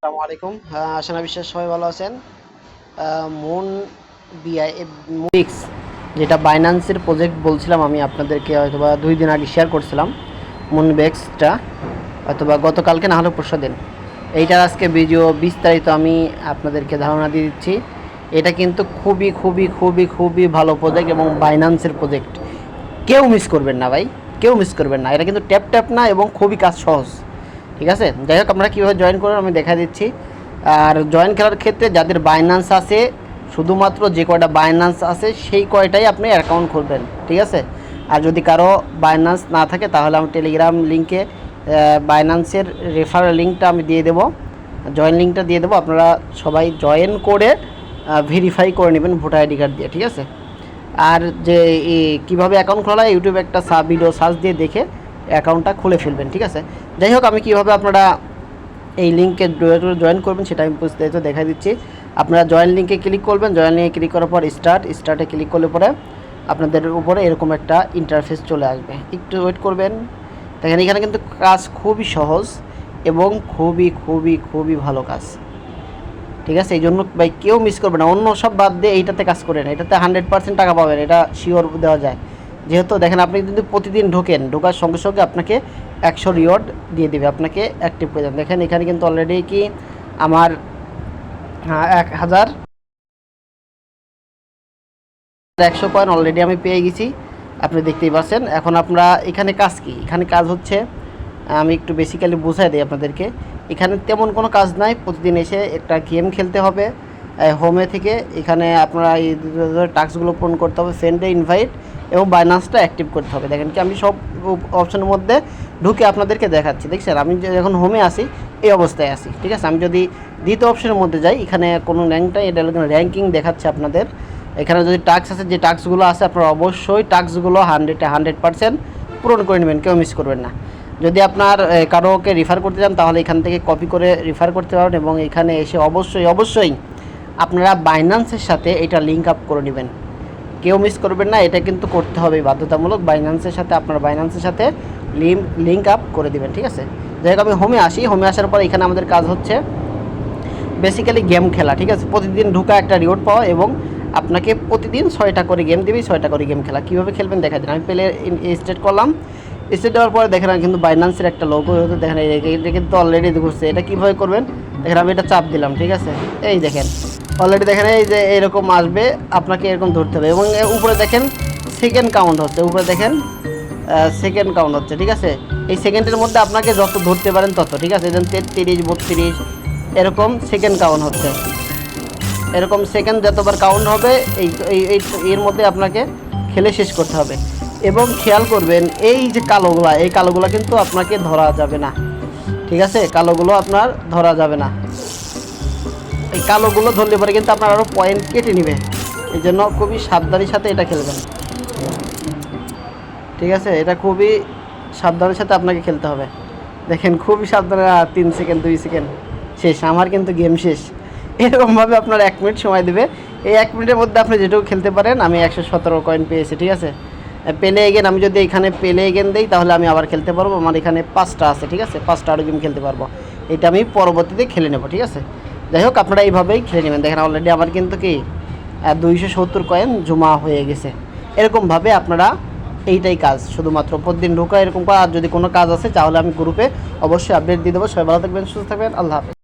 আসসালামু আলাইকুম। আশা না বিশ্বাস সবাই ভালো আছেন। মুন বিআই মুনিক্স, যেটা বাইন্যান্সের প্রজেক্ট বলছিলাম আমি আপনাদেরকে, হয়তোবা 2 দিন আগে শেয়ার করছিলাম। মুনবেক্সটা হয়তোবা গতকালকে না হলে পরশু দিন। এইটার আজকে ভিডিও বিস্তারিত আমি আপনাদেরকে ধারণা দিয়ে দিচ্ছি। এটা কিন্তু খুবই খুবই খুবই খুবই ভালো প্রজেক্ট এবং বাইন্যান্সের প্রজেক্ট। কেউ মিস করবেন না ভাই, কেউ মিস করবেন না। এটা কিন্তু ট্যাপ ট্যাপ না এবং খুবই কাজ সহজ। ঠিক আছে, যাই হোক আপনারা কীভাবে জয়েন করবেন আমি দেখা দিচ্ছি। আর জয়েন করার ক্ষেত্রে যাদের বাইন্যান্স আছে, শুধুমাত্র যে কয়টা বাইন্যান্স আছে সেই কয়টাই আপনি অ্যাকাউন্ট খুলবেন। ঠিক আছে, আর যদি কারো বাইন্যান্স না থাকে তাহলে আমি টেলিগ্রাম লিঙ্কে বাইন্যান্সের রেফারেল লিঙ্কটা আমি দিয়ে দেবো, জয়েন লিঙ্কটা দিয়ে দেবো। আপনারা সবাই জয়েন করে ভেরিফাই করে নেবেন ভোটার আইডি কার্ড দিয়ে। ঠিক আছে, আর যে কীভাবে অ্যাকাউন্ট খোলা, ইউটিউবে একটা ভিডিও সার্চ দিয়ে দেখে অ্যাকাউন্টটা খুলে ফেলবেন। ঠিক আছে, যাই হোক আমি কীভাবে আপনারা এই লিঙ্কে জয়েন করবেন সেটা আমি বিস্তারিত দেখা দিচ্ছি। আপনারা জয়েন লিঙ্কে ক্লিক করবেন, জয়েন লিঙ্কে ক্লিক করার পর স্টার্টে ক্লিক করলে পরে আপনাদের উপরে এরকম একটা ইন্টারফেস চলে আসবে। একটু ওয়েট করবেন। দেখেন এখানে কিন্তু কাজ খুবই সহজ এবং খুবই খুবই খুবই ভালো কাজ। ঠিক আছে, এই জন্য ভাই কেউ মিস করবে না। অন্য সব বাদ দিয়ে এইটাতে কাজ করেন, এটাতে 100% টাকা পাবেন, এটা শিওর দেওয়া যায়। যেহেতু দেখেন আপনি যদি প্রতিদিন ঢোকার সঙ্গে সঙ্গে আপনাকে 100 রিওয়ার্ড দিয়ে দেবে, আপনাকে অ্যাক্টিভ করে দেন। দেখেন এখানে কিন্তু অলরেডি কি আমার 1100 কয়েন অলরেডি আমি পেয়ে গেছি, আপনি দেখতেই পাচ্ছেন। এখন আপনারা এখানে কাজ কি, এখানে কাজ হচ্ছে, আমি একটু বেসিক্যালি বোঝাই দিই আপনাদেরকে। এখানে তেমন কোনো কাজ নাই, প্রতিদিন এসে একটা গেম খেলতে হবে হোমে থেকে। এখানে আপনারা এই টাস্কগুলো পূরণ করতে হবে, ফ্রেন্ডে ইনভাইট এবং বাইন্যান্সটা অ্যাক্টিভ করতে হবে। দেখেন কি আমি সব অপশনের মধ্যে ঢুকে আপনাদেরকে দেখাচ্ছি। দেখছেন আমি যখন হোমে আসি এই অবস্থায় আসি। ঠিক আছে, আমি যদি দ্বিতীয় অপশনের মধ্যে যাই, এখানে কোনো র্যাঙ্কটাই, এটা র্যাঙ্কিং দেখাচ্ছে আপনাদের। এখানে যদি টাস্ক আছে, যে টাস্কগুলো আছে আপনারা অবশ্যই টাস্কগুলো 100% পূরণ করে নেবেন, কেউ মিস করবেন না। যদি আপনার কারোকে রেফার করতে চান তাহলে এখান থেকে কপি করে রেফার করতে পারেন এবং এখানে এসে অবশ্যই আপনারা বাইন্যান্সের সাথে এটা লিঙ্ক আপ করে নেবেন, কেউ মিস করবেন না। এটা কিন্তু করতে হবে বাধ্যতামূলক, বাইন্যান্সের সাথে আপনার বাইন্যান্সের সাথে লিঙ্ক আপ করে দেবেন। ঠিক আছে, যাই হোক আমি হোমে আসি। হোমে আসার পর এখানে আমাদের কাজ হচ্ছে বেসিক্যালি গেম খেলা। ঠিক আছে, প্রতিদিন ঢুকা একটা রিওয়ার্ড পাওয়া এবং আপনাকে প্রতিদিন 6টা করে গেম দেবে, 6টা করে গেম খেলা। কীভাবে খেলবেন দেখা দিন। আমি প্লে স্টার্ট করলাম, স্টার্ট দেওয়ার পরে দেখেন কিন্তু বাইন্যান্সের একটা লোগো হতে দেখেন, এটা কিন্তু অলরেডি ঘুরছে। এটা কীভাবে করবেন দেখেন, আমি এটা চাপ দিলাম। ঠিক আছে, এই দেখেন অলরেডি দেখেন এই যে এরকম আসবে, আপনাকে এরকম ধরতে হবে এবং উপরে দেখেন সেকেন্ড কাউন্ট হচ্ছে, উপরে দেখেন সেকেন্ড কাউন্ট হচ্ছে। ঠিক আছে, এই সেকেন্ডের মধ্যে আপনাকে যত ধরতে পারেন তত। ঠিক আছে, যেমন 33, 32 এরকম সেকেন্ড কাউন্ট হচ্ছে। এরকম সেকেন্ড যতবার কাউন্ট হবে এর মধ্যে আপনাকে খেলে শেষ করতে হবে। এবং খেয়াল করবেন এই যে কালোগুলা, এই কালোগুলা কিন্তু আপনাকে ধরা যাবে না। ঠিক আছে, কালোগুলো আপনার ধরা যাবে না। এই কালোগুলো ধরলে পরে কিন্তু আপনার আরও পয়েন্ট কেটে নেবে, এই জন্য খুবই সাবধানের সাথে এটা খেলবেন। ঠিক আছে, এটা খুবই সাবধানের সাথে আপনাকে খেলতে হবে। দেখেন খুবই সাবধানে, 3 সেকেন্ড 2 সেকেন্ড শেষ, আমার কিন্তু গেম শেষ। এরকমভাবে আপনার 1 মিনিট সময় দেবে, এই 1 মিনিটের মধ্যে আপনি যেটুকু খেলতে পারেন। আমি 117 কয়েন পেয়েছি। ঠিক আছে, পেলে এগেন, আমি যদি এখানে পেলে এগেন দিই তাহলে আমি আবার খেলতে পারবো। আমার এখানে 5টা আছে। ঠিক আছে, 5টা আরও গেম খেলতে পারবো, এটা আমি পরবর্তীতে খেলে নেব। ঠিক আছে, যাই হোক আপনারা এইভাবেই খেলে নেবেন। দেখেন অলরেডি আমার কিন্তু কি 270 কয়েন জমা হয়ে গেছে। এরকমভাবে আপনারা এইটাই কাজ, শুধুমাত্র প্রতিদিন ঢোকা এরকম। আর যদি কোনো কাজ আছে তাহলে আমি গ্রুপে অবশ্যই আপডেট দিয়ে দেবো। সবাই ভালো থাকবেন, সুস্থ থাকবেন, আল্লাহ হাফেজ।